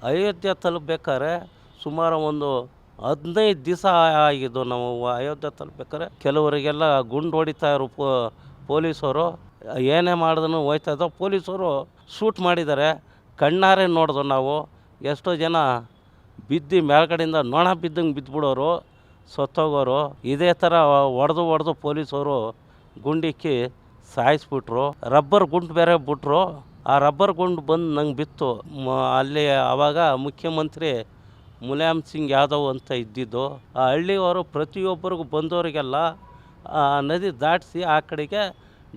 ಅಯೋಧ್ಯೆ ತಲುಪಬೇಕಾದ್ರೆ ಸುಮಾರು ಒಂದು 15 ದಿವಸ ಆಗಿದ್ದು. ನಾವು ಅಯೋಧ್ಯೆ ತಲುಪಬೇಕಾದ್ರೆ ಕೆಲವರಿಗೆಲ್ಲ ಗುಂಡು ಹೊಡಿತಾಯಿದ್ರು ಪೊಲೀಸವರು. ಏನೇ ಮಾಡಿದ್ರು ಹೋಯ್ತಾಯಿದ್ದೋ. ಪೊಲೀಸವರು ಶೂಟ್ ಮಾಡಿದ್ದಾರೆ, ಕಣ್ಣಾರೆ ನೋಡಿದ್ವು ನಾವು. ಎಷ್ಟೋ ಜನ ಬಿದ್ದು ಮೇಲ್ಗಡೆಯಿಂದ ನೊಣ ಬಿದ್ದಂಗೆ ಬಿದ್ದುಬಿಡೋರು, ಸತ್ತೋಗೋರು. ಇದೇ ಥರ ಹೊಡೆದು ಪೊಲೀಸವರು ಗುಂಡಿಕ್ಕಿ ಸಾಯಿಸ್ಬಿಟ್ರು. ರಬ್ಬರ್ ಗುಂಡು ಬೇರೆ ಬಿಟ್ರು. ಆ ರಬ್ಬರ್ ಗುಂಡು ಬಂದು ನಂಗೆ ಬಿತ್ತು. ಅಲ್ಲಿ ಆವಾಗ ಮುಖ್ಯಮಂತ್ರಿ ಮುಲಾಯಮ್ ಸಿಂಗ್ ಯಾದವ್ ಅಂತ ಇದ್ದಿದ್ದು. ಆ ಹಳ್ಳಿಯವರು ಪ್ರತಿಯೊಬ್ಬರಿಗೂ ಬಂದವರಿಗೆಲ್ಲ ಆ ನದಿ ದಾಟಿಸಿ ಆ ಕಡೆಗೆ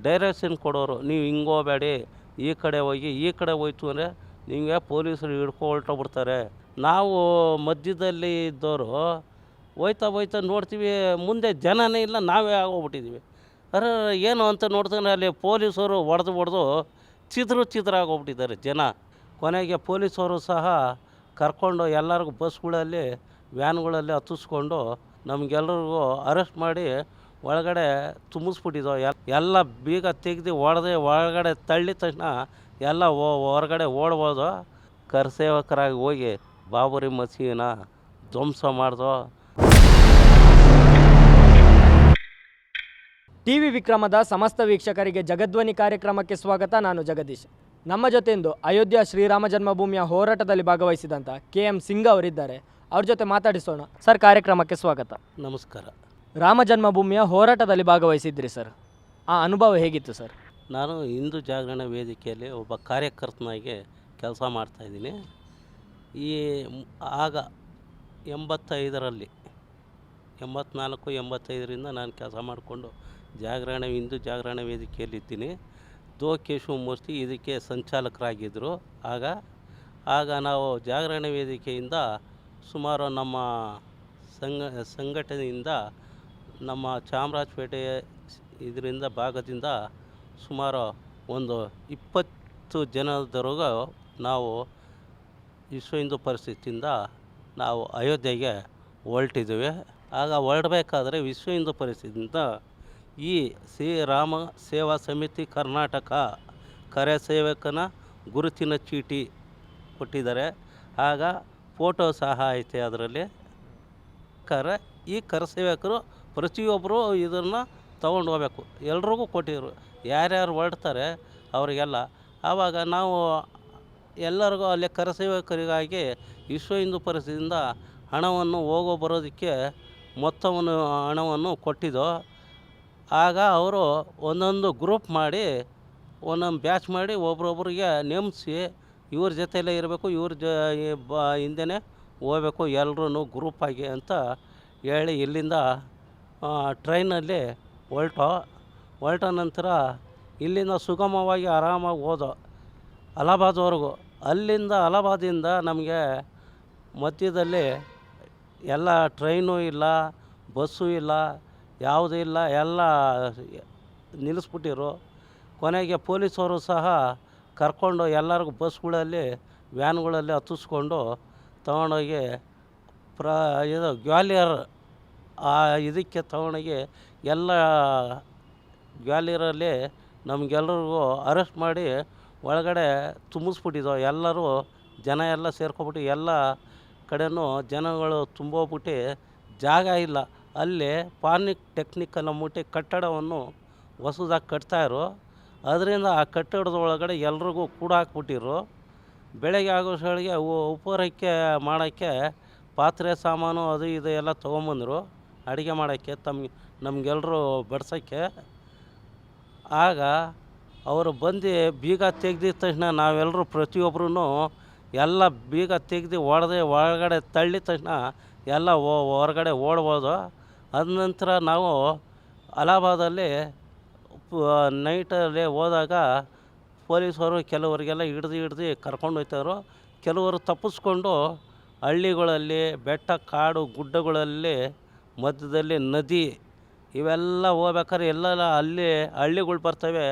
ಡೈರೆಕ್ಷನ್ ಕೊಡೋರು. ನೀವು ಹಿಂಗೆ ಹೋಗಬೇಡಿ, ಈ ಕಡೆ ಹೋಗಿ. ಈ ಕಡೆ ಹೋಯ್ತು ಅಂದರೆ ನಿಮಗೆ ಪೊಲೀಸರು ಹೊರಟೋಗ್ಬಿಡ್ತಾರೆ. ನಾವು ಮಧ್ಯದಲ್ಲಿ ಇದ್ದವರು ಹೋಯ್ತಾ ನೋಡ್ತೀವಿ, ಮುಂದೆ ಜನನೇ ಇಲ್ಲ, ನಾವೇ ಆಗೋಗ್ಬಿಟ್ಟಿದ್ದೀವಿ. ಅರೆ ಏನು ಅಂತ ನೋಡ್ತಾನೆ ಅಲ್ಲಿ ಪೊಲೀಸರು ಹೊಡೆದು ಚಿದ್ರಾಗೋಗ್ಬಿಟ್ಟಿದ್ದಾರೆ ಜನ. ಕೊನೆಗೆ ಪೊಲೀಸವರು ಸಹ ಕರ್ಕೊಂಡು ಎಲ್ಲರಿಗೂ ಬಸ್ಗಳಲ್ಲಿ ವ್ಯಾನ್ಗಳಲ್ಲಿ ಹತ್ತಿಸ್ಕೊಂಡು ನಮಗೆಲ್ಲರಿಗೂ ಅರೆಸ್ಟ್ ಮಾಡಿ ಒಳಗಡೆ ತುಂಬಿಸ್ಬಿಟ್ಟಿದ್ದೋ. ಎಲ್ಲ ಬೀಗ ತೆಗೆದು ಒಳಗಡೆ ತಳ್ಳಿ ತಕ್ಷಣ ಎಲ್ಲ ಹೊರಗಡೆ ಓಡ್ಬೋದು. ಕರಸೇವಕರಾಗಿ ಹೋಗಿ ಬಾಬರಿ ಮಸೀದಿನ ಧ್ವಂಸ ಮಾಡ್ದೋ. ಟಿವಿ ವಿಕ್ರಮದ ಸಮಸ್ತ ವೀಕ್ಷಕರಿಗೆ ಜಗಧ್ವನಿ ಕಾರ್ಯಕ್ರಮಕ್ಕೆ ಸ್ವಾಗತ. ನಾನು ಜಗದೀಶ್. ನಮ್ಮ ಜೊತೆಂದು ಅಯೋಧ್ಯ ಶ್ರೀರಾಮ ಜನ್ಮಭೂಮಿಯ ಹೋರಾಟದಲ್ಲಿ ಭಾಗವಹಿಸಿದಂಥ KM ಸಿಂಗ್ ಅವರಿದ್ದಾರೆ. ಅವ್ರ ಜೊತೆ ಮಾತಾಡಿಸೋಣ. ಸರ್, ಕಾರ್ಯಕ್ರಮಕ್ಕೆ ಸ್ವಾಗತ. ನಮಸ್ಕಾರ. ರಾಮ ಜನ್ಮಭೂಮಿಯ ಹೋರಾಟದಲ್ಲಿ ಭಾಗವಹಿಸಿದ್ರಿ ಸರ್, ಆ ಅನುಭವ ಹೇಗಿತ್ತು ಸರ್? ನಾನು ಹಿಂದೂ ಜಾಗರಣ ವೇದಿಕೆಯಲ್ಲಿ ಒಬ್ಬ ಕಾರ್ಯಕರ್ತನಾಗಿ ಕೆಲಸ ಮಾಡ್ತಾಯಿದ್ದೀನಿ. ಈ ಆಗ 85ರಲ್ಲಿ 84-85ರಿಂದ ನಾನು ಕೆಲಸ ಮಾಡಿಕೊಂಡು ಹಿಂದೂ ಜಾಗರಣ ವೇದಿಕೆಯಲ್ಲಿದ್ದೀನಿ. ಕೇಶವಮೂರ್ತಿ ಇದಕ್ಕೆ ಸಂಚಾಲಕರಾಗಿದ್ದರು. ಆಗ ನಾವು ಜಾಗರಣ ವೇದಿಕೆಯಿಂದ ಸುಮಾರು ನಮ್ಮ ಸಂಘಟನೆಯಿಂದ ನಮ್ಮ ಚಾಮರಾಜಪೇಟೆ ಇದರಿಂದ ಭಾಗದಿಂದ ಸುಮಾರು ಒಂದು 20 ಜನದವರೆಗೂ ನಾವು ವಿಶ್ವ ಹಿಂದೂ ಪರಿಷತ್ತಿಂದ ನಾವು ಅಯೋಧ್ಯೆಗೆ ಹೊರಟಿದ್ದೀವಿ. ಆಗ ಹೊರಡಬೇಕಾದ್ರೆ ವಿಶ್ವ ಹಿಂದೂ ಪರಿಷತ್ತಿಂದ ಈ ಶ್ರೀರಾಮ ಸೇವಾ ಸಮಿತಿ ಕರ್ನಾಟಕ ಕರಸೇವಕನ ಗುರುತಿನ ಚೀಟಿ ಕೊಟ್ಟಿದ್ದಾರೆ. ಆಗ ಫೋಟೋ ಸಹ ಐತೆ ಅದರಲ್ಲಿ. ಈ ಕರಸೇವಕರು ಪ್ರತಿಯೊಬ್ಬರು ಇದನ್ನು ತೊಗೊಂಡು ಹೋಗ್ಬೇಕು. ಎಲ್ರಿಗೂ ಕೊಟ್ಟಿದ್ರು, ಯಾರ್ಯಾರು ಹೊರಡ್ತಾರೆ ಅವರಿಗೆಲ್ಲ. ಆವಾಗ ನಾವು ಎಲ್ಲರಿಗೂ ಅಲ್ಲಿ ಕರಸೇವಕರಿಗಾಗಿ ವಿಶ್ವ ಹಿಂದೂ ಪರಿಷತ್ತಿಂದ ಹಣವನ್ನು ಬರೋದಕ್ಕೆ ಹಣವನ್ನು ಕೊಟ್ಟಿದ್ದು. ಆಗ ಅವರು ಒಂದೊಂದು ಗ್ರೂಪ್ ಮಾಡಿ ಒಂದೊಂದು ಬ್ಯಾಚ್ ಮಾಡಿ ಒಬ್ರೊಬ್ರಿಗೆ ನೇಮಿಸಿ ಇವ್ರ ಜೊತೆಯಲ್ಲೇ ಇರಬೇಕು, ಹಿಂದೆಯೇ ಹೋಗ್ಬೇಕು ಎಲ್ಲರೂ ಗ್ರೂಪಾಗಿ ಅಂತ ಹೇಳಿ ಇಲ್ಲಿಂದ ಟ್ರೈನಲ್ಲಿ ಹೊರಟ ನಂತರ ಇಲ್ಲಿಂದ ಸುಗಮವಾಗಿ ಆರಾಮಾಗಿ ಹೋದೋ ಅಲಹಾಬಾದ್ವರೆಗೂ. ಅಲಹಾಬಾದಿಂದ ನಮಗೆ ಮಧ್ಯದಲ್ಲಿ ಎಲ್ಲ ಟ್ರೈನು ಇಲ್ಲ, ಬಸ್ಸು ಇಲ್ಲ, ಯಾವುದೂ ಇಲ್ಲ, ಎಲ್ಲ ನಿಲ್ಲಿಸ್ಬಿಟ್ಟಿರು. ಕೊನೆಗೆ ಪೊಲೀಸವರು ಸಹ ಕರ್ಕೊಂಡು ಎಲ್ಲರಿಗೂ ಬಸ್ಗಳಲ್ಲಿ ವ್ಯಾನ್ಗಳಲ್ಲಿ ಹತ್ತಿಸ್ಕೊಂಡು ತೊಗೊಂಡೋಗಿ ಗ್ವಾಲಿಯರ್ ಇದಕ್ಕೆ ತೊಗೊಂಡೋಗಿ ಎಲ್ಲ ಗ್ವಾಲಿಯರಲ್ಲಿ ನಮಗೆಲ್ಲರಿಗೂ ಅರೆಸ್ಟ್ ಮಾಡಿ ಒಳಗಡೆ ತುಂಬಿಸ್ಬಿಟ್ಟಿದ್ದೋ. ಎಲ್ಲರೂ ಜನ ಎಲ್ಲ ಸೇರ್ಕೊಬಿಟ್ಟು ಎಲ್ಲ ಕಡೆಯೂ ಜನಗಳು ತುಂಬೋಗ್ಬಿಟ್ಟು ಜಾಗ ಇಲ್ಲ. ಅಲ್ಲಿ ಟೆಕ್ನಿಕಲ್ ಅಂದ್ಬಿಟ್ಟು ಕಟ್ಟಡವನ್ನು ಹೊಸದಾಗಿ ಕಟ್ತಾಯಿರು. ಅದರಿಂದ ಆ ಕಟ್ಟಡದ ಒಳಗಡೆ ಎಲ್ರಿಗೂ ಕೂಡ ಹಾಕ್ಬಿಟ್ಟಿರು. ಬೆಳಗ್ಗೆ ಆಗೋಷ್ಟೊಳಗೆ ಉಪಹಾರಕ್ಕೆ ಮಾಡೋಕ್ಕೆ ಪಾತ್ರೆ ಸಾಮಾನು ಅದು ಇದು ಎಲ್ಲ ತೊಗೊಂಬಂದರು ಅಡುಗೆ ಮಾಡೋಕ್ಕೆ ನಮಗೆಲ್ಲರೂ ಬಡ್ಸೋಕ್ಕೆ. ಆಗ ಅವರು ಬಂದು ಬೀಗ ತೆಗೆದಿದ ತಕ್ಷಣ ನಾವೆಲ್ಲರೂ ಪ್ರತಿಯೊಬ್ಬರೂ ಎಲ್ಲ ಬೀಗ ತೆಗೆದು ಒಳಗಡೆ ತಳ್ಳಿದ ತಕ್ಷಣ ಎಲ್ಲ ಹೊರಗಡೆ ಓಡ್ಬೋದು. ಅದ ನಂತರ ನಾವು ಅಲಹಾಬಾದಲ್ಲಿ ನೈಟಲ್ಲಿ ಹೋದಾಗ ಪೊಲೀಸವರು ಕೆಲವರಿಗೆಲ್ಲ ಹಿಡ್ದು ಕರ್ಕೊಂಡು ಹೋಗ್ತಾಯಿದ್ರು. ಕೆಲವರು ತಪ್ಪಿಸ್ಕೊಂಡು ಹಳ್ಳಿಗಳಲ್ಲಿ ಬೆಟ್ಟ ಕಾಡು ಗುಡ್ಡಗಳಲ್ಲಿ ಮಧ್ಯದಲ್ಲಿ ನದಿ ಇವೆಲ್ಲ ಹೋಗ್ಬೇಕಾದ್ರೆ ಎಲ್ಲೆಲ್ಲ ಅಲ್ಲಿ ಹಳ್ಳಿಗಳು ಬರ್ತವೆ.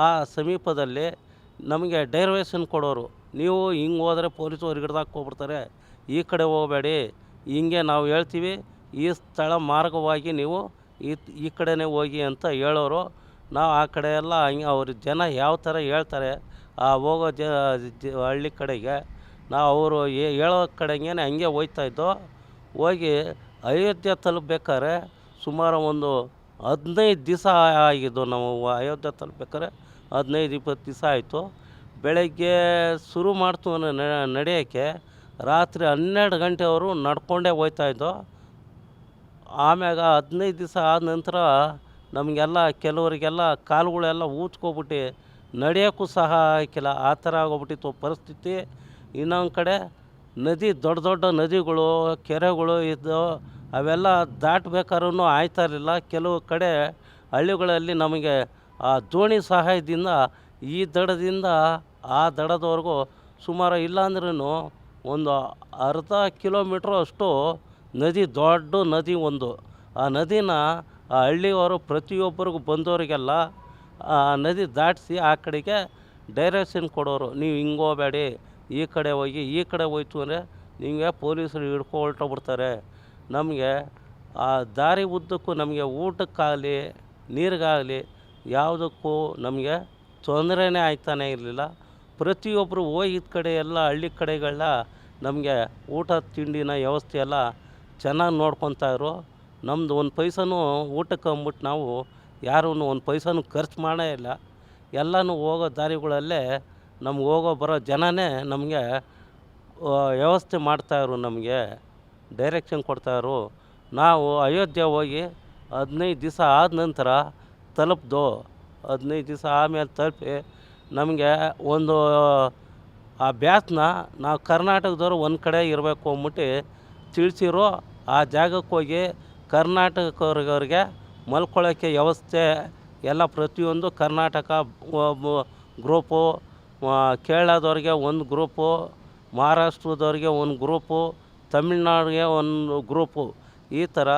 ಆ ಸಮೀಪದಲ್ಲಿ ನಮಗೆ ಡೈವರ್ಷನ್ ಕೊಡೋರು. ನೀವು ಹಿಂಗೆ ಹೋದರೆ ಪೊಲೀಸರು ಹಿಡ್ದಾಕೋಗ್ಬಿಡ್ತಾರೆ, ಈ ಕಡೆ ಹೋಗಬೇಡಿ, ಹಿಂಗೆ ನಾವು ಹೇಳ್ತೀವಿ, ಈ ಸ್ಥಳ ಮಾರ್ಗವಾಗಿ ನೀವು ಈ ಕಡೆನೇ ಹೋಗಿ ಅಂತ ಹೇಳೋರು. ನಾವು ಆ ಕಡೆ ಎಲ್ಲ ಹಂಗೆ ಅವ್ರ ಜನ ಯಾವ ಥರ ಹೇಳ್ತಾರೆ ಆ ಹೋಗೋ ಹಳ್ಳಿ ಕಡೆಗೆ ನಾವು ಅವರು ಹೇಳೋ ಕಡೆಗೇ ಹಂಗೆ ಹೋಗ್ತಾಯಿದ್ದೋ. ಹೋಗಿ ಅಯೋಧ್ಯೆ ತಲುಪಬೇಕಾದ್ರೆ ಸುಮಾರು ಒಂದು 15 ದಿವಸ ಆಗಿದ್ದು. ನಾವು ಅಯೋಧ್ಯೆ ತಲುಪಬೇಕಾದ್ರೆ 15-20 ದಿವಸ ಆಯಿತು. ಬೆಳಗ್ಗೆ ಶುರು ಮಾಡ್ತು ನಡೆಯೋಕ್ಕೆ ರಾತ್ರಿ 12 ಗಂಟೆವರೆಗೂ ನಡ್ಕೊಂಡೇ ಹೋಗ್ತಾಯಿದ್ದೋ. ಆಮ್ಯಾಗ 15 ದಿವಸ ಆದ ನಂತರ ನಮಗೆಲ್ಲ ಕೆಲವರಿಗೆಲ್ಲ ಕಾಲುಗಳೆಲ್ಲ ಊದ್ಕೊಬಿಟ್ಟು ನಡೆಯೋಕ್ಕೂ ಸಹ ಆಯ್ಕಿಲ್ಲ, ಆ ಥರ ಆಗೋಗ್ಬಿಟ್ಟಿತ್ತು ಪರಿಸ್ಥಿತಿ. ಇನ್ನೊಂದು ಕಡೆ ನದಿ, ದೊಡ್ಡ ದೊಡ್ಡ ನದಿಗಳು, ಕೆರೆಗಳು ಇದ್ದು ಅವೆಲ್ಲ ದಾಟಬೇಕಾದ್ರೂ ಆಯ್ತಾಯಿರಲಿಲ್ಲ. ಕೆಲವು ಕಡೆ ಹಳ್ಳಿಗಳಲ್ಲಿ ನಮಗೆ ಆ ದೋಣಿ ಸಹಾಯದಿಂದ ಈ ದಡದಿಂದ ಆ ದಡದವರೆಗೂ ಸುಮಾರು ಇಲ್ಲಾಂದ್ರೂ ಒಂದು ಅರ್ಧ ಕಿಲೋಮೀಟ್ರು ಅಷ್ಟು ನದಿ, ದೊಡ್ಡ ನದಿ ಒಂದು. ಆ ನದಿನ ಆ ಹಳ್ಳಿಯವರು ಪ್ರತಿಯೊಬ್ಬರಿಗೂ ಬಂದವರಿಗೆಲ್ಲ ಆ ನದಿ ದಾಟಿಸಿ ಆ ಕಡೆಗೆ ಡೈರೆಕ್ಷನ್ ಕೊಡೋರು. ನೀವು ಹಿಂಗೆ ಹೋಗಬೇಡಿ, ಈ ಕಡೆ ಹೋಗಿ, ಈ ಕಡೆ ಹೋಯ್ತು ಅಂದರೆ ನಿಮಗೆ ಪೊಲೀಸರು ಹೊರಟೋಗ್ಬಿಡ್ತಾರೆ. ನಮಗೆ ಆ ದಾರಿ ಉದ್ದಕ್ಕೂ ನಮಗೆ ಊಟಕ್ಕಾಗಲಿ ನೀರಿಗಾಗಲಿ ಯಾವುದಕ್ಕೂ ನಮಗೆ ತೊಂದರೆನೇ ಆಯ್ತಾನೇ ಇರಲಿಲ್ಲ. ಪ್ರತಿಯೊಬ್ಬರು ಹೋಗಿದ್ದ ಕಡೆ ಎಲ್ಲ ಹಳ್ಳಿ ಕಡೆಗಳನ್ನ ನಮಗೆ ಊಟ ತಿಂಡಿನ ವ್ಯವಸ್ಥೆ ಎಲ್ಲ ಚೆನ್ನಾಗಿ ನೋಡ್ಕೊತಾಯಿದ್ರು. ನಮ್ಮದು ಒಂದು ಪೈಸನೂ ಊಟಕ್ಕೆ ಅಂದ್ಬಿಟ್ಟು ನಾವು ಯಾರೂ ಒಂದು ಪೈಸನೂ ಖರ್ಚು ಮಾಡೇ ಇಲ್ಲ. ಎಲ್ಲನೂ ಹೋಗೋ ದಾರಿಗಳಲ್ಲೇ ನಮ್ಗೆ ಹೋಗೋ ಬರೋ ಜನನೇ ನಮಗೆ ವ್ಯವಸ್ಥೆ ಮಾಡ್ತಾಯಿದ್ರು, ನಮಗೆ ಡೈರೆಕ್ಷನ್ ಕೊಡ್ತಾಯಿದ್ರು. ನಾವು ಅಯೋಧ್ಯೆ ಹೋಗಿ 15 ದಿವಸ ಆದ ನಂತರ ತಲುಪ್ದೋ. 15 ದಿವಸ ಆಮೇಲೆ ತಲುಪಿ ನಮಗೆ ಒಂದು ಆ ಬ್ಯಾಸ್ನ ನಾವು ಕರ್ನಾಟಕದವ್ರು ಒಂದು ಕಡೆ ಇರಬೇಕು ಅಂದ್ಬಿಟ್ಟು ತಿಳಿಸಿರೋ. ಆ ಜಾಗಕ್ಕೆ ಹೋಗಿ ಕರ್ನಾಟಕದವ್ರಿಗೆ ಮಲ್ಕೊಳ್ಳೋಕ್ಕೆ ವ್ಯವಸ್ಥೆ ಎಲ್ಲ ಪ್ರತಿಯೊಂದು ಕರ್ನಾಟಕ ಗ್ರೂಪು, ಕೇರಳದವ್ರಿಗೆ ಒಂದು ಗ್ರೂಪು, ಮಹಾರಾಷ್ಟ್ರದವ್ರಿಗೆ ಒಂದು ಗ್ರೂಪು, ತಮಿಳ್ನಾಡಿಗೆ ಒಂದು ಗ್ರೂಪು, ಈ ಥರ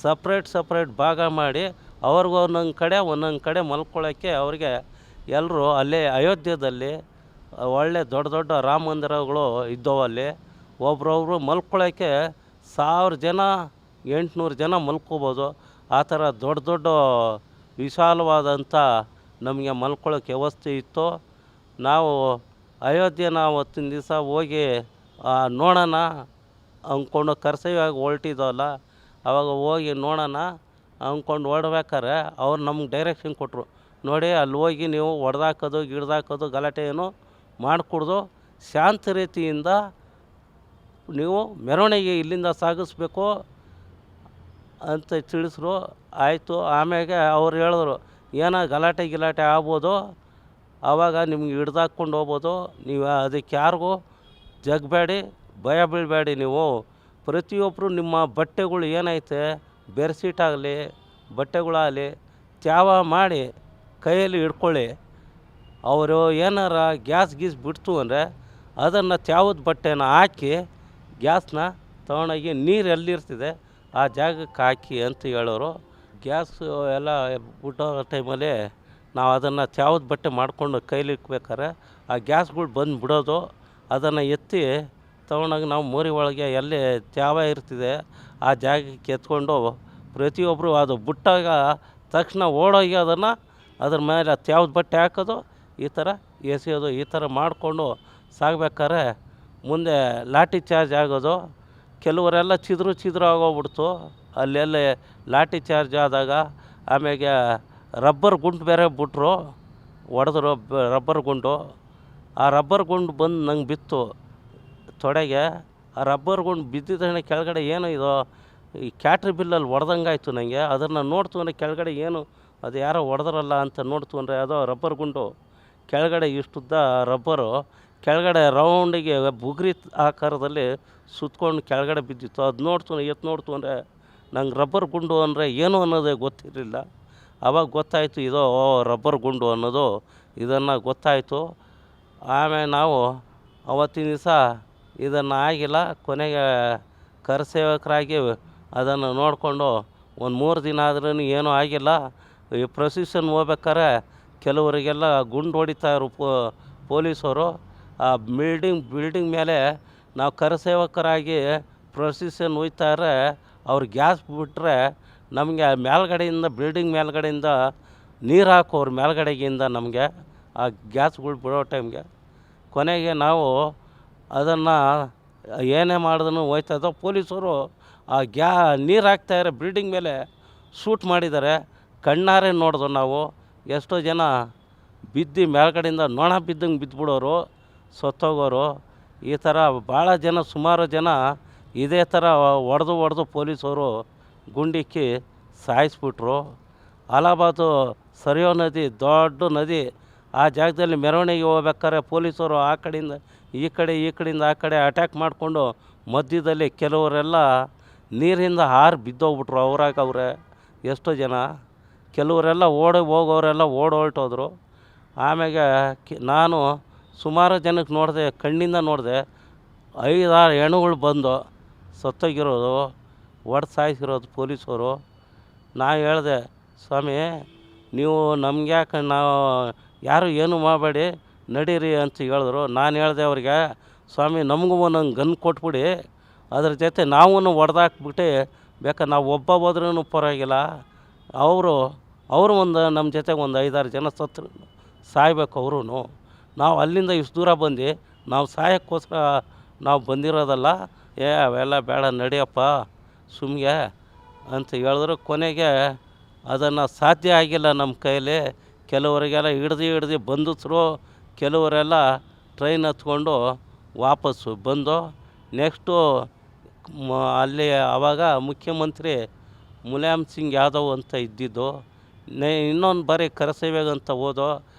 ಸಪ್ರೇಟ್ ಭಾಗ ಮಾಡಿ ಅವ್ರಿಗೆ ಒಂದೊಂದು ಕಡೆ ಮಲ್ಕೊಳ್ಳೋಕ್ಕೆ ಅವ್ರಿಗೆ ಎಲ್ಲರೂ ಅಲ್ಲೇ ಅಯೋಧ್ಯೆಯಲ್ಲಿ ಒಳ್ಳೆ ದೊಡ್ಡ ದೊಡ್ಡ ರಾಮ ಮಂದಿರಗಳು ಇದ್ದವಲ್ಲಿ. ಒಬ್ರೊಬ್ರು ಮಲ್ಕೊಳ್ಳೋಕ್ಕೆ 1000 ಜನ 800 ಜನ ಮಲ್ಕೋಬೋದು. ಆ ಥರ ದೊಡ್ಡ ದೊಡ್ಡ ವಿಶಾಲವಾದಂಥ ನಮಗೆ ಮಲ್ಕೊಳ್ಳೋಕ್ಕೆ ವ್ಯವಸ್ಥೆ ಇತ್ತು. ನಾವು ಅಯೋಧ್ಯೆನ ಅವತ್ತಿನ ದಿವಸ ಹೋಗಿ ನೋಡೋಣ ಅಂದ್ಕೊಂಡು ಕರ್ತವ್ಯವಾಗಿ ಹೊರಟಿದ್ದವಲ್ಲ, ಆವಾಗ ಹೋಗಿ ನೋಡೋಣ ಅಂದ್ಕೊಂಡು ಹೊರಡ್ಬೇಕಾರೆ ಅವ್ರು ನಮ್ಗೆ ಡೈರೆಕ್ಷನ್ ಕೊಟ್ಟರು. ನೋಡಿ, ಅಲ್ಲಿ ಹೋಗಿ ನೀವು ಹೊಡೆದಾಕೋದು ಗಿಡ್ದಾಕೋದು ಗಲಾಟೆ ಏನು ಮಾಡಿಕೊಡ್ದು ಶಾಂತ ರೀತಿಯಿಂದ ನೀವು ಮೆರವಣಿಗೆ ಇಲ್ಲಿಂದ ಸಾಗಿಸ್ಬೇಕು ಅಂತ ತಿಳಿಸ್ರು. ಆಯಿತು. ಆಮ್ಯಾಗೆ ಅವ್ರು ಹೇಳಿದ್ರು, ಏನೋ ಗಲಾಟೆ ಆಗ್ಬೋದು, ಆವಾಗ ನಿಮ್ಗೆ ಹಿಡ್ದಾಕ್ಕೊಂಡು ಹೋಗ್ಬೋದು, ನೀವು ಅದಕ್ಕೆ ಯಾರಿಗೂ ಜಗ್ಬೇಡಿ, ಭಯ ಬೀಳಬೇಡಿ. ನೀವು ಪ್ರತಿಯೊಬ್ಬರು ನಿಮ್ಮ ಬಟ್ಟೆಗಳು ಏನೈತೆ ಬೆಡ್ಶೀಟಾಗಲಿ ಬಟ್ಟೆಗಳಾಗಲಿ ತ್ಯಾವ ಮಾಡಿ ಕೈಯಲ್ಲಿ ಹಿಡ್ಕೊಳ್ಳಿ. ಅವರು ಏನಾರ ಗ್ಯಾಸ್ ಬಿಡ್ತು ಅಂದರೆ ಅದನ್ನು ತ್ಯಾವದ ಬಟ್ಟೆನ ಹಾಕಿ ಗ್ಯಾಸ್ನ ತೊಗೊಂಡೋಗಿ ನೀರು ಎಲ್ಲಿರ್ತಿದೆ ಆ ಜಾಗಕ್ಕೆ ಹಾಕಿ ಅಂತ ಹೇಳೋರು. ಗ್ಯಾಸ್ ಎಲ್ಲ ಬಿಟ್ಟೋ ಟೈಮಲ್ಲಿ ನಾವು ಅದನ್ನು ತ್ಯಾವದ ಬಟ್ಟೆ ಮಾಡಿಕೊಂಡು ಕೈಲಿ ಇಕ್ಬೇಕಾರೆ ಆ ಗ್ಯಾಸ್ಗಳು ಬಂದು ಬಿಡೋದು, ಅದನ್ನು ಎತ್ತಿ ತೊಗೊಂಡೋಗಿ ನಾವು ಮೋರಿ ಒಳಗೆ ಎಲ್ಲಿ ತ್ಯಾವ ಇರ್ತಿದೆ ಆ ಜಾಗಕ್ಕೆ ಎತ್ಕೊಂಡು ಪ್ರತಿಯೊಬ್ಬರು ಅದು ಬಿಟ್ಟಾಗ ತಕ್ಷಣ ಓಡೋಗಿ ಅದನ್ನು ಅದ್ರ ಮೇಲೆ ತ್ಯಾವದ ಬಟ್ಟೆ ಹಾಕೋದು, ಈ ಥರ ಎಸೆಯೋದು, ಈ ಥರ ಮಾಡಿಕೊಂಡು ಸಾಗಬೇಕಾದ್ರೆ ಮುಂದೆ ಲಾಠಿ ಚಾರ್ಜ್ ಆಗೋದು. ಕೆಲವರೆಲ್ಲ ಚಿದ್ರು ಆಗೋಗ್ಬಿಡ್ತು ಅಲ್ಲೆಲ್ಲ ಲಾಠಿ ಚಾರ್ಜ್ ಆದಾಗ. ಆಮೇಲೆ ರಬ್ಬರ್ ಗುಂಡು ಬೇರೆ ಬಿಟ್ರು, ಹೊಡೆದ್ರು ರಬ್ಬರ್ ಗುಂಡು. ಆ ರಬ್ಬರ್ ಗುಂಡು ಬಂದು ನಂಗೆ ಬಿತ್ತು ತೊಡೆಗೆ. ಆ ರಬ್ಬರ್ ಗುಂಡು ಬಿದ್ದಿದ್ದ ಕೆಳಗಡೆ ಏನು ಇದು ಈ ಕ್ಯಾಟ್ರಿ ಬಿಲ್ಲಲ್ಲಿ ಹೊಡೆದಂಗಾಯ್ತು ನನಗೆ. ಅದನ್ನು ನೋಡ್ತು ಅಂದರೆ ಕೆಳಗಡೆ ಏನು ಅದು ಯಾರೋ ಹೊಡೆದ್ರಲ್ಲ ಅಂತ ನೋಡ್ತು ಅಂದರೆ ಅದೋ ರಬ್ಬರ್ ಗುಂಡು ಕೆಳಗಡೆ ಇಷ್ಟುದ್ದ ರಬ್ಬರು ಕೆಳಗಡೆ ರೌಂಡಿಗೆ ಬುಗುರಿ ಆಕಾರದಲ್ಲಿ ಸುತ್ಕೊಂಡು ಕೆಳಗಡೆ ಬಿದ್ದಿತ್ತು. ಅದು ನೋಡ್ತು ಅಂದರೆ ನಂಗೆ ರಬ್ಬರ್ ಗುಂಡು ಅಂದರೆ ಏನು ಅನ್ನೋದೇ ಗೊತ್ತಿರಲಿಲ್ಲ. ಆವಾಗ ಗೊತ್ತಾಯಿತು ಇದು ರಬ್ಬರ್ ಗುಂಡು ಅನ್ನೋದು, ಇದನ್ನು ಗೊತ್ತಾಯಿತು. ಆಮೇಲೆ ನಾವು ಅವತ್ತಿನ ದಿವಸ ಇದನ್ನು ಆಗಿಲ್ಲ, ಕೊನೆಗೆ ಕರಸೇವಕರಾಗಿ ಅದನ್ನು ನೋಡಿಕೊಂಡು ಒಂದು 3 ದಿನ ಆದ್ರೂ ಏನೂ ಆಗಿಲ್ಲ. ಈ ಪ್ರೊಸೆಷನ್ ಹೋಗ್ಬೇಕಾರೆ ಕೆಲವರಿಗೆಲ್ಲ ಗುಂಡು ಹೊಡಿತಾಯಿದ್ರು ಪೊಲೀಸವರು. ಆ ಬಿಲ್ಡಿಂಗ್ ಮೇಲೆ ನಾವು ಕರಸೇವಕರಾಗಿ ಪ್ರೊಸೆಷನ್ ಹೋಗ್ತಾರೆ, ಅವ್ರು ಗ್ಯಾಸ್ ಬಿಟ್ಟರೆ ನಮಗೆ ಮೇಲ್ಗಡೆಯಿಂದ ಬಿಲ್ಡಿಂಗ್ ಮೇಲ್ಗಡೆಯಿಂದ ನೀರು ಹಾಕೋರು ಮೇಲ್ಗಡೆಗಿಂದ ನಮಗೆ ಆ ಗ್ಯಾಸ್ಗಳು ಬಿಡೋ ಟೈಮ್ಗೆ. ಕೊನೆಗೆ ನಾವು ಅದನ್ನು ಏನೇ ಮಾಡಿದ್ರು ಹೋಯ್ತದೋ ಪೊಲೀಸರು ಆ ನೀರು ಹಾಕ್ತಾಯಿರೋ ಬಿಲ್ಡಿಂಗ್ ಮೇಲೆ ಶೂಟ್ ಮಾಡಿದ್ದಾರೆ. ಕಣ್ಣಾರೆ ನೋಡಿದ್ವು ನಾವು. ಎಷ್ಟೋ ಜನ ಬಿದ್ದು ಮೇಲ್ಗಡೆಯಿಂದ ನೊಣ ಬಿದ್ದಂಗೆ ಬಿದ್ದುಬಿಡೋರು, ಸತ್ತೋಗೋರು. ಈ ಥರ ಭಾಳ ಜನ, ಸುಮಾರು ಜನ ಇದೇ ಥರ ಹೊಡೆದು ಪೊಲೀಸವರು ಗುಂಡಿಕ್ಕಿ ಸಾಯಿಸ್ಬಿಟ್ರು. ಅಲಹಾಬಾದು ಸರಿಯೋ ನದಿ, ದೊಡ್ಡ ನದಿ. ಆ ಜಾಗದಲ್ಲಿ ಮೆರವಣಿಗೆ ಹೋಗ್ಬೇಕಾದ್ರೆ ಪೊಲೀಸರು ಆ ಕಡೆಯಿಂದ ಈ ಕಡೆಯಿಂದ ಆ ಕಡೆ ಅಟ್ಯಾಕ್ ಮಾಡಿಕೊಂಡು ಮಧ್ಯದಲ್ಲಿ ಕೆಲವರೆಲ್ಲ ನೀರಿಂದ ಹಾರಿ ಬಿದ್ದೋಗ್ಬಿಟ್ರು. ಅವರೇ ಎಷ್ಟೋ ಜನ. ಕೆಲವರೆಲ್ಲ ಹೋಗೋರೆಲ್ಲ ಹೊರಟೋದ್ರು. ಆಮೇಲೆ ನಾನು ಸುಮಾರು ಜನಕ್ಕೆ ನೋಡಿದೆ, ಕಣ್ಣಿಂದ ನೋಡಿದೆ. 5-6 ಹೆಣಗಳು ಬಂದು ಸತ್ತೋಗಿರೋದು, ಹೊಡೆದು ಸಾಯಿಸಿರೋದು ಪೊಲೀಸವರು. ನಾನು ಹೇಳಿದೆ, ಸ್ವಾಮಿ ನೀವು ನಮ್ಗೆ ಯಾಕೆ, ನಾವು ಯಾರು ಏನೂ ಮಾಡಬೇಡಿ ನಡೀರಿ ಅಂತ ಹೇಳಿದ್ರು. ನಾನು ಹೇಳಿದೆ ಅವ್ರಿಗೆ, ಸ್ವಾಮಿ ನಮಗೂ ಒಂದೊಂದು ಗನ್ ಕೊಟ್ಬಿಡಿ, ಅದ್ರ ಜೊತೆ ನಾವೂ ಹೊಡೆದಾಕ್ಬಿಟ್ಟು ಬೇಕಾದ್ರೆ ನಾವು ಒಬ್ಬ ಹೋದ್ರೂ ಪರವಾಗಿಲ್ಲ. ಅವರು ಒಂದು ನಮ್ಮ ಜೊತೆಗೆ ಒಂದು 5-6 ಜನ ಸತ್ರು ಸಾಯ್ಬೇಕು ಅವರು. ನಾವು ಅಲ್ಲಿಂದ ಇಷ್ಟು ದೂರ ಬಂದು ನಾವು ಸಾಯಕ್ಕೋಸ್ಕರ ನಾವು ಬಂದಿರೋದಲ್ಲ. ಅವೆಲ್ಲ ಬೇಡ ನಡಿಯಪ್ಪ ಸುಮ್ಗೆ ಅಂತ ಹೇಳಿದ್ರು. ಕೊನೆಗೆ ಅದನ್ನು ಸಾಧ್ಯ ಆಗಿಲ್ಲ ನಮ್ಮ ಕೈಯಲ್ಲಿ. ಕೆಲವರಿಗೆಲ್ಲ ಹಿಡ್ದು ಬಂಧಿಸ್ರು. ಕೆಲವರೆಲ್ಲ ಟ್ರೈನ್ ಹತ್ಕೊಂಡು ವಾಪಸ್ಸು ಬಂದು ನೆಕ್ಸ್ಟು ಅಲ್ಲಿ ಆವಾಗ ಮುಖ್ಯಮಂತ್ರಿ ಮುಲಾಯಂ ಸಿಂಗ್ ಯಾದವ್ ಅಂತ ಇದ್ದಿದ್ದು. ಇನ್ನೊಂದು ಬಾರಿ ಕರಸೇವೆಗಂತ ಹೋದೋ.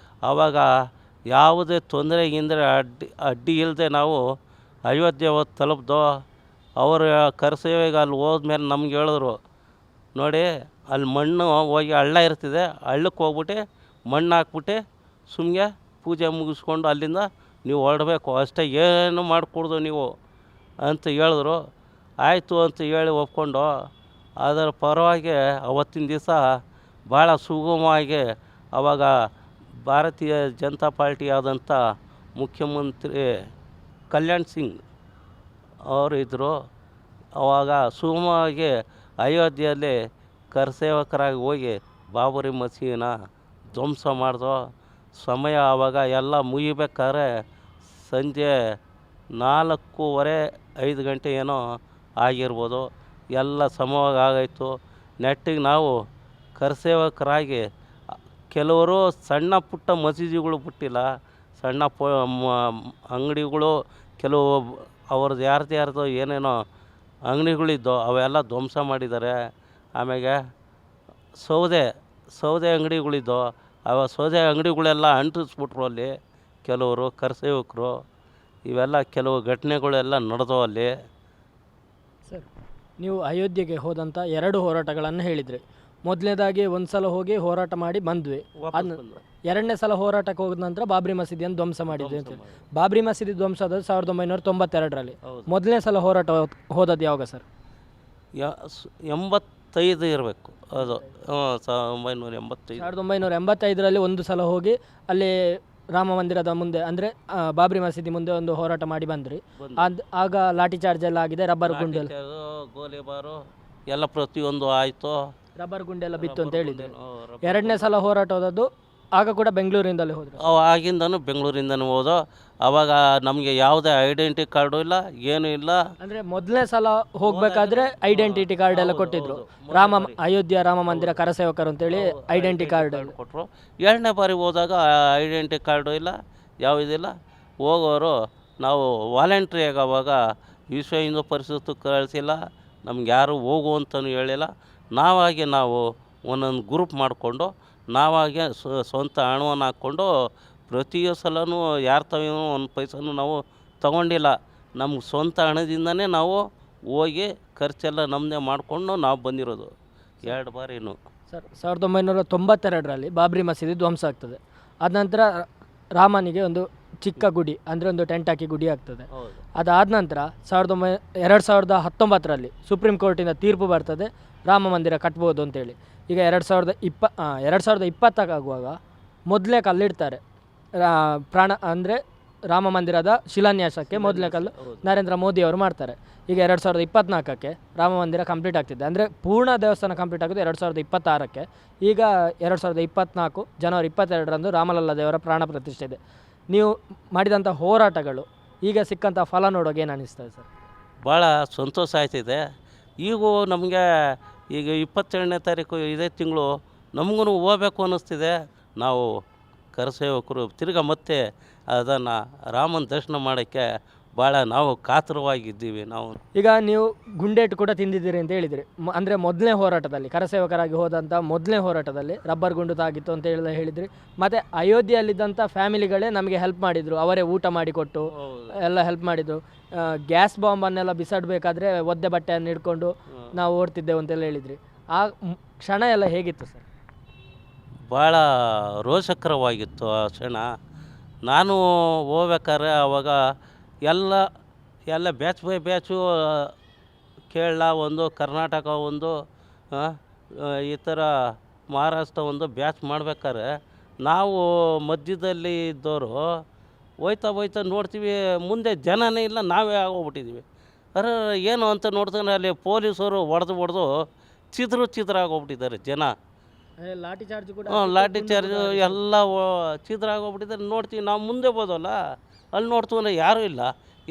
ಆವಾಗ ಯಾವುದೇ ತೊಂದರೆ ಅಡ್ಡಿ ಇಲ್ಲದೆ ನಾವು ಅಯೋಧ್ಯೆ ತಲುಪ್ದೋ. ಅವರು ಕರಸೇವೆಗೆ ಅಲ್ಲಿ ಹೋದ್ಮೇಲೆ ನಮ್ಗೆ ಹೇಳಿದ್ರು, ನೋಡಿ ಅಲ್ಲಿ ಮಣ್ಣು ಹೋಗಿ ಹಳ್ಳ ಇರ್ತಿದೆ, ಹಳ್ಳಕ್ಕೆ ಹೋಗ್ಬಿಟ್ಟು ಮಣ್ಣು ಹಾಕ್ಬಿಟ್ಟು ಸುಮ್ಮನೆ ಪೂಜೆ ಮುಗಿಸ್ಕೊಂಡು ಅಲ್ಲಿಂದ ನೀವು ಹೊರಡಬೇಕು ಅಷ್ಟೇ, ಏನು ಮಾಡಿಕೊಡ್ದು ನೀವು ಅಂತ ಹೇಳಿದ್ರು. ಆಯಿತು ಅಂತ ಹೇಳಿ ಒಪ್ಕೊಂಡು ಅದರ ಪರವಾಗಿ ಅವತ್ತಿನ ದಿವಸ ಭಾಳ ಸುಗಮವಾಗಿ ಆವಾಗ ಭಾರತೀಯ ಜನತಾ ಪಾರ್ಟಿ ಆದಂಥ ಮುಖ್ಯಮಂತ್ರಿ ಕಲ್ಯಾಣ್ ಸಿಂಗ್ ಅವರು ಇದ್ದರು. ಆವಾಗ ಸುಗಮವಾಗಿ ಅಯೋಧ್ಯೆಯಲ್ಲಿ ಕರಸೇವಕರಾಗಿ ಹೋಗಿ ಬಾಬರಿ ಮಸೀದಿನ ಧ್ವಂಸ ಮಾಡಿದೋ. ಸಮಯ ಆವಾಗ ಎಲ್ಲ ಮುಗಿಬೇಕಾದ್ರೆ ಸಂಜೆ 4:15 ಗಂಟೆ ಏನೋ ಆಗಿರ್ಬೋದು. ಎಲ್ಲ ಸಮವಾಗಿ ಆಗಾಯಿತು. ನೆಟ್ಟಿಗೆ ನಾವು ಕರಸೇವಕರಾಗಿ ಕೆಲವರು ಸಣ್ಣ ಪುಟ್ಟ ಮಸೀದಿಗಳು ಬಿಟ್ಟಿಲ್ಲ, ಸಣ್ಣ ಅಂಗಡಿಗಳು, ಕೆಲವು ಅವ್ರದ್ದು ಯಾರ್ದು ಏನೇನೋ ಅಂಗಡಿಗಳಿದ್ದೋ ಅವೆಲ್ಲ ಧ್ವಂಸ ಮಾಡಿದ್ದಾರೆ. ಆಮೇಲೆ ಸೌದೆ ಅಂಗಡಿಗಳಿದ್ದೋ ಸೌದೆ ಅಂಗಡಿಗಳೆಲ್ಲ ಅಂಟಿಸ್ಬಿಟ್ರು ಅಲ್ಲಿ ಕೆಲವರು ಕರಸೇವಕರು. ಇವೆಲ್ಲ ಕೆಲವು ಘಟನೆಗಳೆಲ್ಲ ನಡೆದವು ಅಲ್ಲಿ. ಸರ್, ನೀವು ಅಯೋಧ್ಯೆಗೆ ಹೋದಂಥ 2 ಹೋರಾಟಗಳನ್ನು ಹೇಳಿದ್ರಿ. ಮೊದಲನೇದಾಗಿ ಒಂದು ಸಲ ಹೋಗಿ ಹೋರಾಟ ಮಾಡಿ ಬಂದ್ವಿ. ಎರಡನೇ ಸಲ ಹೋರಾಟಕ್ಕೆ ಹೋದ ನಂತರ ಬಾಬ್ರಿ ಮಸೀದಿಯನ್ನು ಧ್ವಂಸ ಮಾಡಿದ್ವಿ ಅಂತ. ಬಾಬ್ರಿ ಮಸೀದಿ ಧ್ವಂಸ ಆದದ್ದು 1992ರಲ್ಲಿ. ಮೊದಲನೇ ಸಲ ಹೋರಾಟ ಹೋದದ್ದು ಯಾವಾಗ ಸರ್? 85 ಇರಬೇಕು ಅದು. 1985. 1985ರಲ್ಲಿ ಒಂದು ಸಲ ಹೋಗಿ ಅಲ್ಲಿ ರಾಮ ಮಂದಿರದ ಮುಂದೆ, ಅಂದರೆ ಬಾಬ್ರಿ ಮಸೀದಿ ಮುಂದೆ ಒಂದು ಹೋರಾಟ ಮಾಡಿ ಬಂದ್ರಿ. ಆಗ ಲಾಠಿ ಚಾರ್ಜ್ ಎಲ್ಲ ಆಗಿದೆ, ರಬ್ಬರ್ ಗುಂಡೆಲ್ಲ, ಗೋಲಿಬಾರು ಎಲ್ಲ ಪ್ರತಿಯೊಂದು ಆಯಿತು, ರಬ್ಬರ್ ಗುಂಡೆಲ್ಲ ಬಿತ್ತು ಅಂತ ಹೇಳಿದ್ರು. ಎರಡನೇ ಸಲ ಹೋರಾಟ ಹೋದದ್ದು ಆಗ ಕೂಡ ಬೆಂಗಳೂರಿಂದಲೇ ಹೋದ್ರು. ಆಗಿಂದನೂ ಬೆಂಗಳೂರಿಂದನೂ ಹೋದೋ. ಆವಾಗ ನಮಗೆ ಯಾವುದೇ ಐಡೆಂಟಿ ಕಾರ್ಡು ಇಲ್ಲ, ಏನೂ ಇಲ್ಲ. ಅಂದರೆ ಮೊದಲನೇ ಸಲ ಹೋಗಬೇಕಾದ್ರೆ ಐಡೆಂಟಿಟಿ ಕಾರ್ಡ್ ಎಲ್ಲ ಕೊಟ್ಟಿದ್ರು. ಅಯೋಧ್ಯ ರಾಮ ಮಂದಿರ ಕರಸೇವಕರು ಅಂತೇಳಿ ಐಡೆಂಟಿ ಕಾರ್ಡ್ ಕೊಟ್ಟರು. ಎರಡನೇ ಬಾರಿ ಹೋದಾಗ ಐಡೆಂಟಿ ಕಾರ್ಡು ಇಲ್ಲ, ಯಾವುದಿಲ್ಲ. ಹೋಗೋರು ನಾವು ವಾಲಂಟ್ರಿಯಾಗಿ ಆವಾಗ ವಿಶ್ವ ಹಿಂದೂ ಪರಿಷತ್ತು ಕಳಿಸಿಲ್ಲ, ನಮ್ಗೆ ಯಾರು ಹೋಗು ಅಂತಲೂ ಹೇಳಿಲ್ಲ. ನಾವು ಒಂದೊಂದು ಗ್ರೂಪ್ ಮಾಡಿಕೊಂಡು ನಾವಾಗೆ ಸ್ವಂತ ಹಣವನ್ನು ಹಾಕ್ಕೊಂಡು ಪ್ರತಿ ಸಲವೂ ಯಾರ ತವೇನೋ ಒಂದು ಪೈಸನೂ ನಾವು ತಗೊಂಡಿಲ್ಲ. ನಮ್ಮ ಸ್ವಂತ ಹಣದಿಂದನೇ ನಾವು ಹೋಗಿ ಖರ್ಚೆಲ್ಲ ನಮ್ಮದೇ ಮಾಡಿಕೊಂಡು ನಾವು ಬಂದಿರೋದು 2 ಬಾರಿನೂ. ಸರ್, 1992ರಲ್ಲಿ ಬಾಬ್ರಿ ಮಸೀದಿ ಧ್ವಂಸ ಆಗ್ತದೆ. ಆದ ನಂತರ ರಾಮನಿಗೆ ಒಂದು ಚಿಕ್ಕ ಗುಡಿ, ಅಂದರೆ ಒಂದು ಟೆಂಟ್ ಹಾಕಿ ಗುಡಿ ಆಗ್ತದೆ. ಅದಾದ ನಂತರ 2019ರಲ್ಲಿ ಸುಪ್ರೀಂ ಕೋರ್ಟಿಂದ ತೀರ್ಪು ಬರ್ತದೆ, ರಾಮ ಮಂದಿರ ಕಟ್ಬೋದು ಅಂತೇಳಿ. ಈಗ 2020 ಮೊದಲೇ ಕಲ್ಲಿಡ್ತಾರೆ. ಅಂದರೆ ರಾಮ ಮಂದಿರದ ಶಿಲಾನ್ಯಾಸಕ್ಕೆ ಮೊದಲನೇ ಕಲ್ಲು ನರೇಂದ್ರ ಮೋದಿ ಅವರು ಮಾಡ್ತಾರೆ. ಈಗ 2024ಕ್ಕೆ ರಾಮ ಮಂದಿರ ಕಂಪ್ಲೀಟ್ ಆಗ್ತಿದೆ. ಅಂದರೆ ಪೂರ್ಣ ದೇವಸ್ಥಾನ ಕಂಪ್ಲೀಟ್ ಆಗೋದು 2026ಕ್ಕೆ. ಈಗ 2024 ಜನವರಿ 22ರಂದು ರಾಮಲಲ್ಲ ದೇವರ ಪ್ರಾಣ ಪ್ರತಿಷ್ಠೆ ಇದೆ. ನೀವು ಮಾಡಿದಂಥ ಹೋರಾಟಗಳು ಈಗ ಸಿಕ್ಕಂಥ ಫಲ ನೋಡೋಕೆ ಏನು ಅನಿಸ್ತದೆ ಸರ್? ಭಾಳ ಸಂತೋಷ ಆಯ್ತಿದೆ. ಈಗೂ ನಮಗೆ ಈಗ 27ನೇ ತಾರೀಕು ಇದೇ ತಿಂಗಳು ನಮಗೂ ಹೋಗ್ಬೇಕು ಅನ್ನಿಸ್ತಿದೆ. ನಾವು ಕರಸೇವಕರು ತಿರ್ಗಾ ಮತ್ತೆ ಅದನ್ನು ರಾಮನ ದರ್ಶನ ಮಾಡೋಕ್ಕೆ ಭಾಳ ನಾವು ಕಾತರವಾಗಿದ್ದೀವಿ. ನಾವು ಈಗ ನೀವು ಗುಂಡೇಟು ಕೂಡ ತಿಂದಿದ್ದೀರಿ ಅಂತ ಹೇಳಿದಿರಿ. ಅಂದರೆ ಮೊದಲನೇ ಹೋರಾಟದಲ್ಲಿ ಕರಸೇವಕರಾಗಿ ಹೋದಂಥ ಮೊದಲನೇ ಹೋರಾಟದಲ್ಲಿ ರಬ್ಬರ್ ಗುಂಡು ತಾಗಿತ್ತು ಅಂತ ಹೇಳಿದ್ರಿ. ಮತ್ತು ಅಯೋಧ್ಯೆಯಲ್ಲಿದ್ದಂಥ ಫ್ಯಾಮಿಲಿಗಳೇ ನಮಗೆ ಹೆಲ್ಪ್ ಮಾಡಿದರು, ಅವರೇ ಊಟ ಮಾಡಿಕೊಟ್ಟು ಎಲ್ಲ ಹೆಲ್ಪ್ ಮಾಡಿದರು. ಗ್ಯಾಸ್ ಬಾಂಬನ್ನೆಲ್ಲ ಬಿಸಾಡಬೇಕಾದ್ರೆ ಒದ್ದೆ ಬಟ್ಟೆಯನ್ನು ಹಿಡ್ಕೊಂಡು ನಾವು ಓಡ್ತಿದ್ದೆವು ಅಂತೆಲ್ಲ ಹೇಳಿದ್ರಿ. ಆ ಕ್ಷಣ ಎಲ್ಲ ಹೇಗಿತ್ತು ಸರ್? ಭಾಳ ರೋಚಕರವಾಗಿತ್ತು ಆ ಕ್ಷಣ. ನಾನು ಹೋಗ್ಬೇಕಾದ್ರೆ ಆವಾಗ ಎಲ್ಲ ಬ್ಯಾಚ್ ಬೈ ಬ್ಯಾಚು ಕೇರಳ ಒಂದು, ಕರ್ನಾಟಕ ಒಂದು, ಈ ಥರ ಮಹಾರಾಷ್ಟ್ರ ಒಂದು ಬ್ಯಾಚ್ ಮಾಡ್ಬೇಕಾದ್ರೆ ನಾವು ಮಧ್ಯದಲ್ಲಿ ಇದ್ದವರು ಹೋಯ್ತಾ ನೋಡ್ತೀವಿ, ಮುಂದೆ ಜನನೇ ಇಲ್ಲ, ನಾವೇ ಆಗೋಗ್ಬಿಟ್ಟಿದ್ದೀವಿ. ಅರೆ ಏನು ಅಂತ ನೋಡ್ತಾನೆ ಅಲ್ಲಿ ಪೊಲೀಸರು ಹೊಡೆದು ಚಿದ್ರ ಆಗೋಗ್ಬಿಟ್ಟಿದ್ದಾರೆ ಜನ. ಲಾಠಿ ಚಾರ್ಜ್ ಕೂಡ ಲಾಠಿ ಚಾರ್ಜು ಎಲ್ಲ ಚಿದ್ರ ಆಗೋಗ್ಬಿಟ್ಟಿದ್ದಾರೆ. ನೋಡ್ತೀವಿ, ನಾವು ಮುಂದೆ ಹೋದಲ್ಲ ಅಲ್ಲಿ ನೋಡ್ತೀವಿ ಅಂದರೆ ಯಾರೂ ಇಲ್ಲ,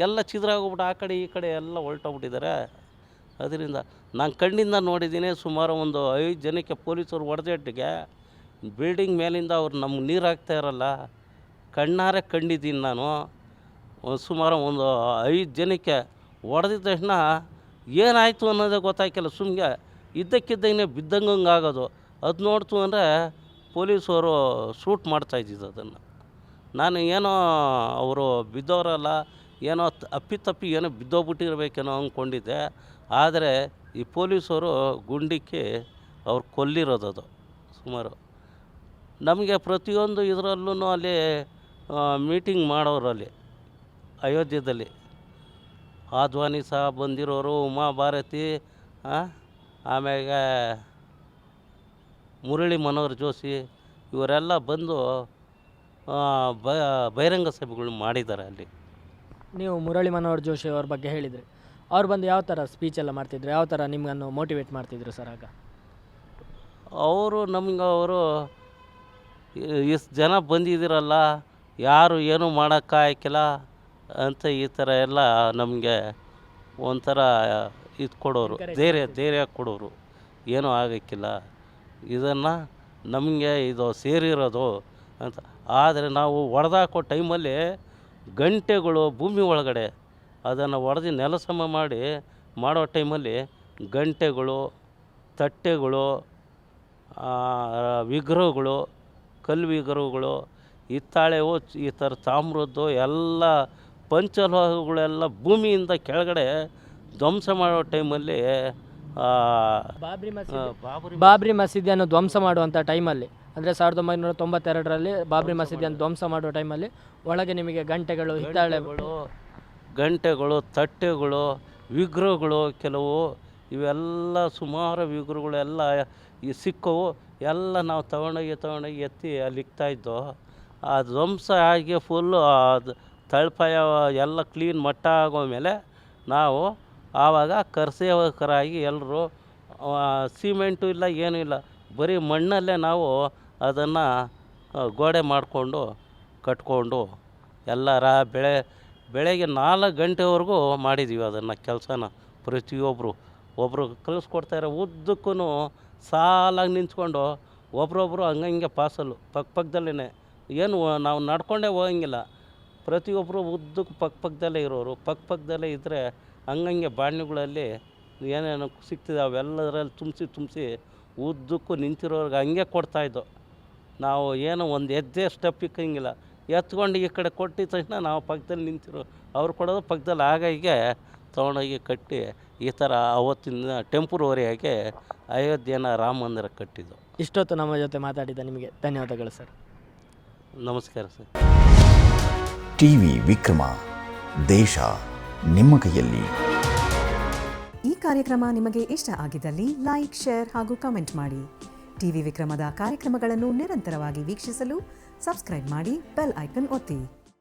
ಎಲ್ಲ ಚಿದ್ರ ಆಗೋಗ್ಬಿಟ್ಟು ಆ ಕಡೆ ಈ ಕಡೆ ಎಲ್ಲ ಹೊರಟೋಗ್ಬಿಟ್ಟಿದ್ದಾರೆ. ಅದರಿಂದ ನಾನು ಕಣ್ಣಿಂದ ನೋಡಿದ್ದೀನಿ. ಸುಮಾರು ಒಂದು 5 ಜನಕ್ಕೆ ಪೊಲೀಸರು ಹೊಡೆದೇಟಿಗೆ ಬಿಲ್ಡಿಂಗ್ ಮೇಲಿಂದ ಅವ್ರು ನಮ್ಗೆ ನೀರು ಹಾಕ್ತಾ ಇರಲ್ಲ, ಕಣ್ಣಾರೆ ಕಂಡಿದ್ದೀನಿ ನಾನು. ಸುಮಾರು ಒಂದು 5 ಜನಕ್ಕೆ ಹೊಡೆದಿದ್ದ ತಕ್ಷಣ ಏನಾಯಿತು ಅನ್ನೋದೇ ಗೊತ್ತಾಯ್ಕಿಲ್ಲ. ಸುಮ್ಮನೆ ಇದ್ದಕ್ಕಿದ್ದಂಗೆ ಬಿದ್ದಂಗೆ ಆಗೋದು. ಅದು ನೋಡ್ತು ಅಂದರೆ ಪೊಲೀಸವರು ಶೂಟ್ ಮಾಡ್ತಾಯಿದ್ದಿದ್ದು ಅದನ್ನು. ನಾನು ಏನೋ ಅವರು ಬಿದ್ದವರಲ್ಲ, ಏನೋ ಅಪ್ಪಿತಪ್ಪಿ ಏನೋ ಬಿದ್ದೋಗ್ಬಿಟ್ಟಿರ್ಬೇಕೇನೋ ಅಂದ್ಕೊಂಡಿದ್ದೆ. ಆದರೆ ಈ ಪೊಲೀಸವರು ಗುಂಡಿಕ್ಕಿ ಅವ್ರು ಕೊಲ್ಲಿರೋದದು ಸುಮಾರು. ನಮಗೆ ಪ್ರತಿಯೊಂದು ಇದರಲ್ಲೂ ಅಲ್ಲಿ ಮೀಟಿಂಗ್ ಮಾಡೋರು ಅಲ್ಲಿ ಅಯೋಧ್ಯೆಯಲ್ಲಿ. ಆದ್ವಾನಿ ಸಹ ಬಂದಿರೋರು, ಉಮಾ ಭಾರತಿ, ಆಮೇಲೆ ಮುರಳಿ ಮನೋಹರ್ ಜೋಶಿ, ಇವರೆಲ್ಲ ಬಂದು ಬಹಿರಂಗ ಸಭೆಗಳು ಮಾಡಿದ್ದಾರೆ ಅಲ್ಲಿ. ನೀವು ಮುರಳಿ ಮನೋಹರ್ ಜೋಶಿ ಅವ್ರ ಬಗ್ಗೆ ಹೇಳಿದ್ರಿ. ಅವ್ರು ಬಂದು ಯಾವ ಥರ ಸ್ಪೀಚ್ ಎಲ್ಲ ಮಾಡ್ತಿದ್ರು, ಯಾವ ಥರ ನಿಮ್ಮನ್ನು ಮೋಟಿವೇಟ್ ಮಾಡ್ತಿದ್ರು ಸರ್ ಆಗ? ಅವರು ಇಷ್ಟು ಜನ ಬಂದಿದ್ದೀರಲ್ಲ, ಯಾರು ಏನೂ ಮಾಡೋಕ್ಕಾಗಿಲ್ಲ ಅಂತ ಈ ಥರ ಎಲ್ಲ ನಮಗೆ ಒಂಥರ ಇದು ಕೊಡೋರು, ಧೈರ್ಯ ಕೊಡೋರು. ಏನೂ ಆಗೋಕ್ಕಿಲ್ಲ, ಇದನ್ನು ನಮಗೆ ಇದು ಸೇರಿರೋದು ಅಂತ. ಆದರೆ ನಾವು ಹೊಡೆದಾಕೋ ಟೈಮಲ್ಲಿ ಗಂಟೆಗಳು ಭೂಮಿ ಒಳಗಡೆ ಅದನ್ನು ಹೊಡೆದು ನೆಲಸಮ ಮಾಡೋ ಟೈಮಲ್ಲಿ ಗಂಟೆಗಳು, ತಟ್ಟೆಗಳು, ವಿಗ್ರಹಗಳು, ಕಲ್ಲು ವಿಗ್ರಹಗಳು, ಹಿತ್ತಾಳೆವು, ಈ ಥರ ತಾಮ್ರದ್ದು ಎಲ್ಲ ಪಂಚಲೋಹಗಳೆಲ್ಲ ಭೂಮಿಯಿಂದ ಕೆಳಗಡೆ ಧ್ವಂಸ ಮಾಡೋ ಟೈಮಲ್ಲಿ ಬಾಬ್ರಿ ಮಸೀದಿಯನ್ನು ಧ್ವಂಸ ಮಾಡುವಂಥ ಟೈಮಲ್ಲಿ, ಅಂದರೆ 1992ರಲ್ಲಿ ಬಾಬ್ರಿ ಮಸೀದಿಯನ್ನು ಧ್ವಂಸ ಮಾಡೋ ಟೈಮಲ್ಲಿ ಒಳಗೆ ನಿಮಗೆ ಗಂಟೆಗಳು, ಹಿತ್ತಾಳೆಗಳು, ಗಂಟೆಗಳು, ತಟ್ಟೆಗಳು, ವಿಗ್ರಹಗಳು ಕೆಲವು ಇವೆಲ್ಲ ಸುಮಾರು ವಿಗ್ರಹಗಳೆಲ್ಲ ಈ ಸಿಕ್ಕವು. ಎಲ್ಲ ನಾವು ತಗೊಂಡೋಗಿ ಎತ್ತಿ ಅಲ್ಲಿ ಇಕ್ತಾಯಿದ್ದೋ. ಆ ಧ್ವಂಸ ಆಗಿ ಫುಲ್ಲು ಅದು ತಳಪಾಯ ಎಲ್ಲ ಕ್ಲೀನ್ ಮಟ್ಟ ಆಗೋಮೇಲೆ ನಾವು ಆವಾಗ ಕರಸೇವಕರಾಗಿ ಎಲ್ಲರೂ ಸಿಮೆಂಟು ಇಲ್ಲ, ಏನೂ ಇಲ್ಲ, ಬರೀ ಮಣ್ಣಲ್ಲೇ ನಾವು ಅದನ್ನು ಗೋಡೆ ಮಾಡಿಕೊಂಡು ಕಟ್ಕೊಂಡು ಎಲ್ಲ ಬೆಳಗ್ಗೆ 4 ಗಂಟೆವರೆಗೂ ಮಾಡಿದ್ದೀವಿ ಅದನ್ನು ಕೆಲಸನ. ಒಬ್ಬರು ಕಲಿಸ್ಕೊಡ್ತಾರೆ, ಉದ್ದಕ್ಕೂ ಸಾಲಾಗಿ ನಿಂತ್ಕೊಂಡು ಒಬ್ರೊಬ್ಬರು ಹಂಗೆ ಪಾಸಲ್ಲು ಪಕ್ಕದಲ್ಲೇ. ಏನು ನಾವು ನಡ್ಕೊಂಡೇ ಹೋಗಂಗಿಲ್ಲ, ಪ್ರತಿಯೊಬ್ಬರು ಉದ್ದಕ್ಕೂ ಪಕ್ಕದಲ್ಲೇ ಇರೋರು. ಪಕ್ಕದಲ್ಲೇ ಇದ್ದರೆ ಹಂಗೆ ಬಾಣಲೆಗಳಲ್ಲಿ ಏನೇನು ಸಿಗ್ತಿದೆ ಅವೆಲ್ಲದರಲ್ಲಿ ತುಂಬಿಸಿ ಉದ್ದಕ್ಕೂ ನಿಂತಿರೋರ್ಗೆ ಹಂಗೆ ಕೊಡ್ತಾಯಿದ್ದೋ. ನಾವು ಏನೋ ಒಂದು ಹೆಜ್ಜೆ ಸ್ಟೆಪ್ ಇಕ್ಕಂಗಿಲ್ಲ, ಎತ್ಕೊಂಡು ಈ ಕಡೆ ಕೊಟ್ಟಿದ ತಕ್ಷಣ ನಾವು ಪಕ್ಕದಲ್ಲಿ ನಿಂತಿರೋ ಅವ್ರು ಕೊಡೋದು ಪಕ್ಕದಲ್ಲಿ ಹೀಗೆ ತೊಗೊಂಡೋಗಿ ಕಟ್ಟಿ ಈ ಥರ ಅವತ್ತಿನ ಟೆಂಪ್ರವರಿಯಾಗಿ ಅಯೋಧ್ಯೆನ ರಾಮ ಮಂದಿರ ಕಟ್ಟಿದ್ದು. ಇಷ್ಟೊತ್ತು ನಮ್ಮ ಜೊತೆ ಮಾತಾಡಿದ ನಿಮಗೆ ಧನ್ಯವಾದಗಳು ಸರ್. ನಮಸ್ಕಾರ ಸರ್. ಟಿವಿ ವಿಕ್ರಮ, ದೇಶ ನಿಮ್ಮ ಕೈಯಲ್ಲಿ. ಈ ಕಾರ್ಯಕ್ರಮ ನಿಮಗೆ ಇಷ್ಟ ಆಗಿದ್ದಲ್ಲಿ ಲೈಕ್, ಶೇರ್ ಹಾಗೂ ಕಮೆಂಟ್ ಮಾಡಿ. ಟಿವಿ ವಿಕ್ರಮದ ಕಾರ್ಯಕ್ರಮಗಳನ್ನು ನಿರಂತರವಾಗಿ ವೀಕ್ಷಿಸಲು ಸಬ್ಸ್ಕ್ರೈಬ್ ಮಾಡಿ, ಬೆಲ್ ಐಕನ್ ಒತ್ತಿ.